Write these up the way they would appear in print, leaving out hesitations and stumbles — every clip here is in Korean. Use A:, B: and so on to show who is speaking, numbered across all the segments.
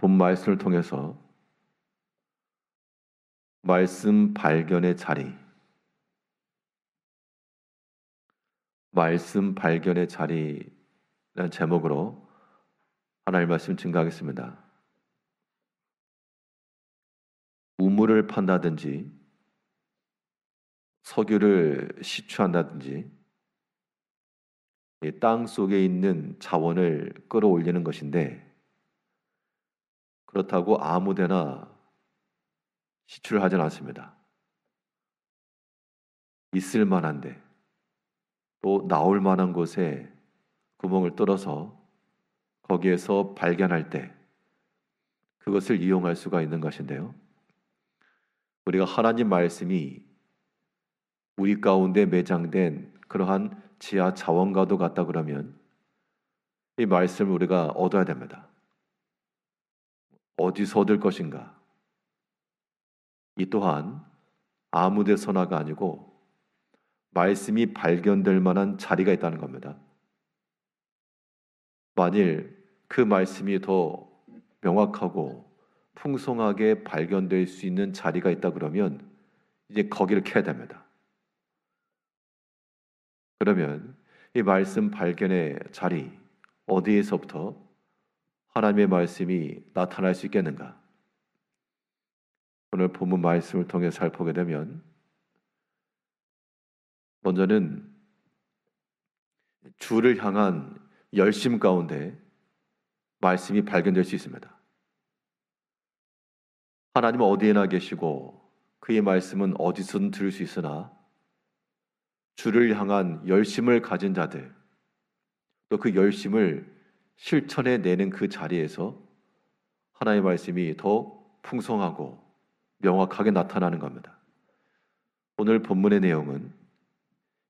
A: 본 말씀을 통해서 말씀 발견의 자리, 말씀 발견의 자리라는 제목으로 하나님의 말씀 증거하겠습니다. 우물을 판다든지 석유를 시추한다든지 이 땅 속에 있는 자원을 끌어올리는 것인데, 그렇다고 아무데나 시추를 하진 않습니다. 있을 만한데 또 나올 만한 곳에 구멍을 뚫어서 거기에서 발견할 때 그것을 이용할 수가 있는 것인데요. 우리가 하나님 말씀이 우리 가운데 매장된 그러한 지하 자원과도 같다 그러면 이 말씀을 우리가 얻어야 됩니다. 어디서 얻을 것인가? 이 또한 아무 데서나가 아니고 말씀이 발견될 만한 자리가 있다는 겁니다. 만일 그 말씀이 더 명확하고 풍성하게 발견될 수 있는 자리가 있다 그러면 이제 거기를 캐야 됩니다. 그러면 이 말씀 발견의 자리, 어디에서부터 하나님의 말씀이 나타날 수 있겠는가? 오늘 본문 말씀을 통해 살펴보게 되면 먼저는 주를 향한 열심 가운데 말씀이 발견될 수 있습니다. 하나님은 어디에나 계시고 그의 말씀은 어디서든 들을 수 있으나 주를 향한 열심을 가진 자들, 또 그 열심을 실천해 내는 그 자리에서 하나님의 말씀이 더 풍성하고 명확하게 나타나는 겁니다. 오늘 본문의 내용은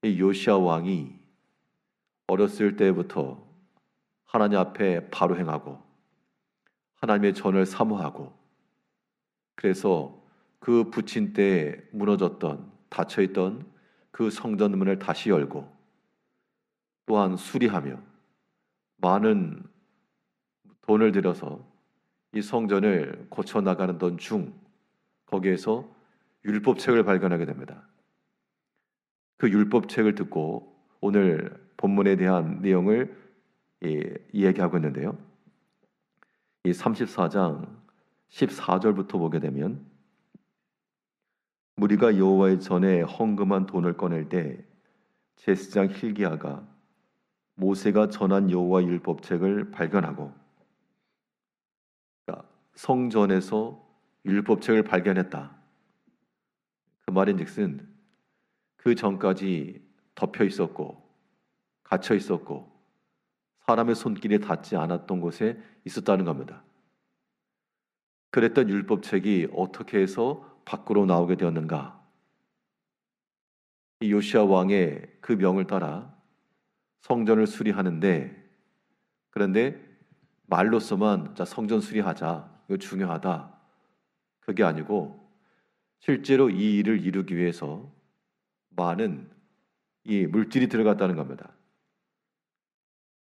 A: 이 요시야 왕이 어렸을 때부터 하나님 앞에 바로 행하고 하나님의 전을 사모하고, 그래서 그 부친 때에 무너졌던, 닫혀있던 그 성전 문을 다시 열고 또한 수리하며 많은 돈을 들여서 이 성전을 고쳐나가는 중 거기에서 율법책을 발견하게 됩니다. 그 율법책을 듣고 오늘 본문에 대한 내용을 이야기하고 있는데요. 이 34장 14절부터 보게 되면, 무리가 여호와의 전에 헌금한 돈을 꺼낼 때 제사장 hil기야가 모세가 전한 여호와 율법책을 발견하고, 그러니까 성전에서 율법책을 발견했다. 그 말인즉슨 그 전까지 덮여 있었고 갇혀 있었고 사람의 손길이 닿지 않았던 곳에 있었다는 겁니다. 그랬던 율법책이 어떻게 해서 밖으로 나오게 되었는가? 이 요시야 왕의 그 명을 따라 성전을 수리하는데, 그런데 말로서만 자 성전 수리하자, 이거 중요하다, 그게 아니고 실제로 이 일을 이루기 위해서 많은 이 물질이 들어갔다는 겁니다.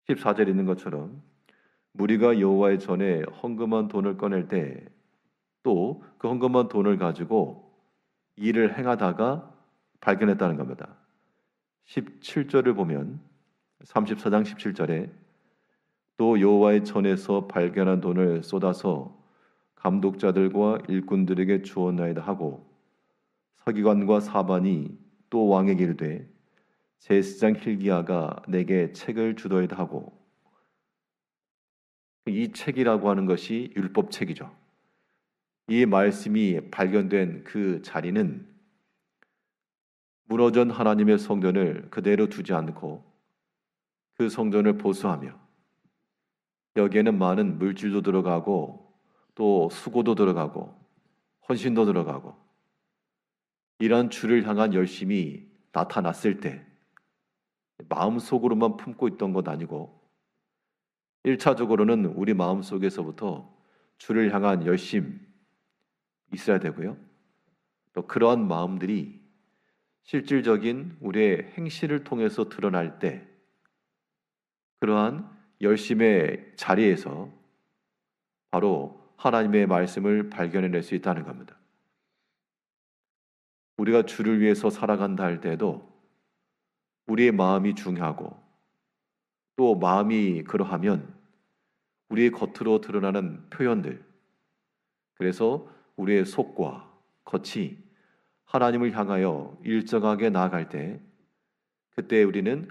A: 14절에 있는 것처럼 무리가 여호와의 전에 헌금한 돈을 꺼낼 때 또 그 헌금한 돈을 가지고 일을 행하다가 발견했다는 겁니다. 17절을 보면 34장 17절에 또 여호와의 전에서 발견한 돈을 쏟아서 감독자들과 일꾼들에게 주었나이다 하고, 서기관과 사반이 또 왕에게 이르되 제사장 hil기야가 내게 책을 주더이다 하고, 이 책이라고 하는 것이 율법책이죠. 이 말씀이 발견된 그 자리는 무너진 하나님의 성전을 그대로 두지 않고 그 성전을 보수하며, 여기에는 많은 물질도 들어가고 또 수고도 들어가고 헌신도 들어가고, 이런 주를 향한 열심이 나타났을 때 마음속으로만 품고 있던 것 아니고 1차적으로는 우리 마음속에서부터 주를 향한 열심 있어야 되고요. 또 그러한 마음들이 실질적인 우리의 행실을 통해서 드러날 때 그러한 열심의 자리에서 바로 하나님의 말씀을 발견해낼 수 있다는 겁니다. 우리가 주를 위해서 살아간다 할 때도 우리의 마음이 중요하고, 또 마음이 그러하면 우리의 겉으로 드러나는 표현들, 그래서 우리의 속과 겉이 하나님을 향하여 일정하게 나아갈 때, 그때 우리는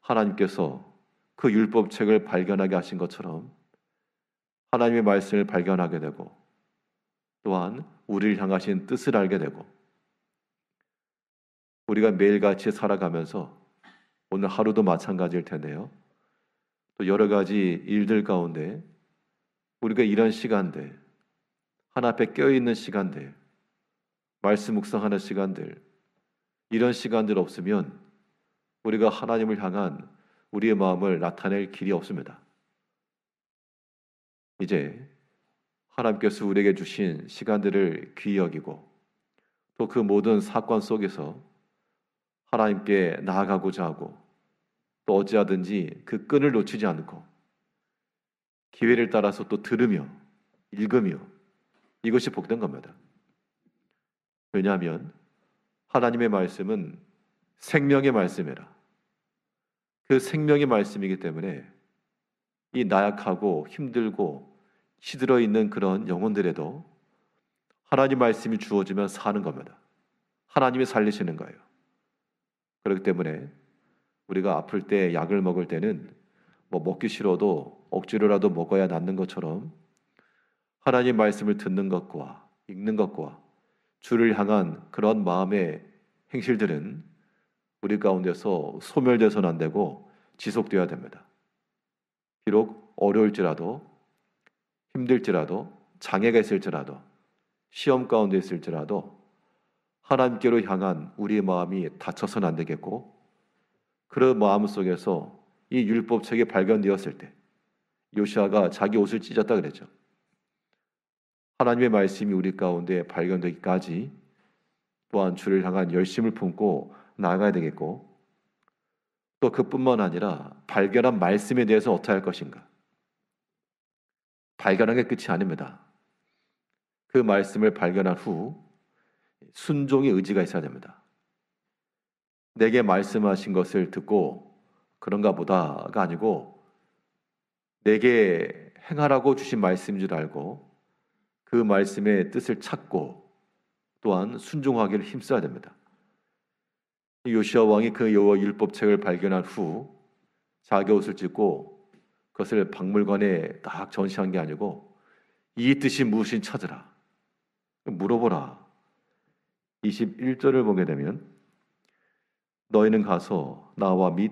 A: 하나님께서 그 율법책을 발견하게 하신 것처럼 하나님의 말씀을 발견하게 되고, 또한 우리를 향하신 뜻을 알게 되고, 우리가 매일같이 살아가면서 오늘 하루도 마찬가지일 텐데요, 또 여러 가지 일들 가운데 우리가 이런 시간들, 하나 앞에 깨어있는 시간들, 말씀 묵상하는 시간들, 이런 시간들 없으면 우리가 하나님을 향한 우리의 마음을 나타낼 길이 없습니다. 이제 하나님께서 우리에게 주신 시간들을 귀히 여기고, 또 그 모든 사건 속에서 하나님께 나아가고자 하고, 또 어찌하든지 그 끈을 놓치지 않고 기회를 따라서 또 들으며 읽으며, 이것이 복된 겁니다. 왜냐하면 하나님의 말씀은 생명의 말씀이라, 그 생명의 말씀이기 때문에 이 나약하고 힘들고 시들어 있는 그런 영혼들에도 하나님 말씀이 주어지면 사는 겁니다. 하나님이 살리시는 거예요. 그렇기 때문에 우리가 아플 때 약을 먹을 때는 먹기 싫어도 억지로라도 먹어야 낫는 것처럼, 하나님 말씀을 듣는 것과 읽는 것과 주를 향한 그런 마음의 행실들은 우리 가운데서 소멸돼서는 안 되고 지속되어야 됩니다. 비록 어려울지라도, 힘들지라도, 장애가 있을지라도, 시험 가운데 있을지라도 하나님께로 향한 우리의 마음이 닫혀서는 안 되겠고, 그런 마음 속에서 이 율법책이 발견되었을 때 요시아가 자기 옷을 찢었다 그랬죠. 하나님의 말씀이 우리 가운데 발견되기까지 또한 주를 향한 열심을 품고 나아가야 되겠고, 또 그뿐만 아니라 발견한 말씀에 대해서 어떻게 할 것인가. 발견한 게 끝이 아닙니다. 그 말씀을 발견한 후 순종의 의지가 있어야 됩니다. 내게 말씀하신 것을 듣고 그런가 보다가 아니고, 내게 행하라고 주신 말씀인 줄 알고 그 말씀의 뜻을 찾고 또한 순종하기를 힘써야 됩니다. 요시아 왕이 그 여호와 율법책을 발견한 후 자기 옷을 찢고 그것을 박물관에 딱 전시한 게 아니고, 이 뜻이 무엇인지 찾으라, 물어보라. 21절을 보게 되면, 너희는 가서 나와 및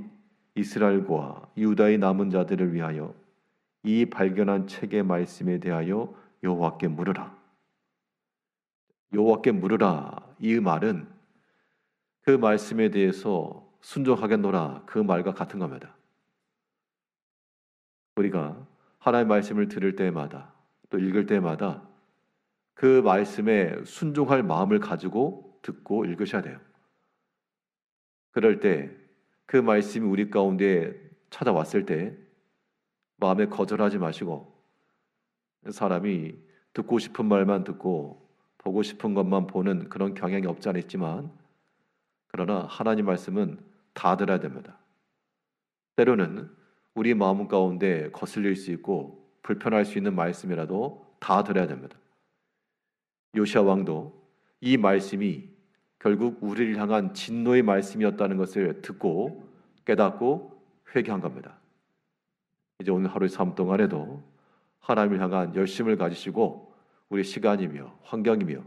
A: 이스라엘과 유다의 남은 자들을 위하여 이 발견한 책의 말씀에 대하여 여호와께 물으라. 여호와께 물으라, 이 말은 그 말씀에 대해서 순종하겠노라, 그 말과 같은 겁니다. 우리가 하나님의 말씀을 들을 때마다, 또 읽을 때마다 그 말씀에 순종할 마음을 가지고 듣고 읽으셔야 돼요. 그럴 때 그 말씀이 우리 가운데 찾아왔을 때 마음에 거절하지 마시고, 사람이 듣고 싶은 말만 듣고 보고 싶은 것만 보는 그런 경향이 없지 않아 있지만, 그러나 하나님 말씀은 다 들어야 됩니다. 때로는 우리 마음 가운데 거슬릴 수 있고 불편할 수 있는 말씀이라도 다 들어야 됩니다. 요시아 왕도 이 말씀이 결국 우리를 향한 진노의 말씀이었다는 것을 듣고 깨닫고 회개한 겁니다. 이제 오늘 하루의 삶 동안에도 하나님을 향한 열심을 가지시고 우리 시간이며 환경이며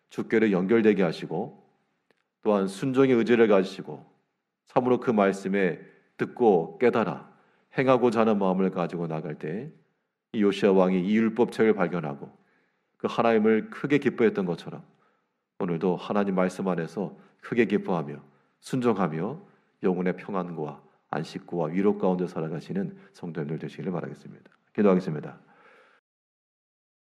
A: 주께로 연결되게 하시고, 또한 순종의 의지를 가지시고 참으로 그 말씀에 듣고 깨달아 행하고자 하는 마음을 가지고 나갈 때, 이 요시아 왕이 이 율법책을 발견하고 그 하나님을 크게 기뻐했던 것처럼 오늘도 하나님 말씀 안에서 크게 기뻐하며 순종하며 영혼의 평안과 안식과 위로 가운데 살아가시는 성도님들 되시기를 바라겠습니다. 기도하겠습니다.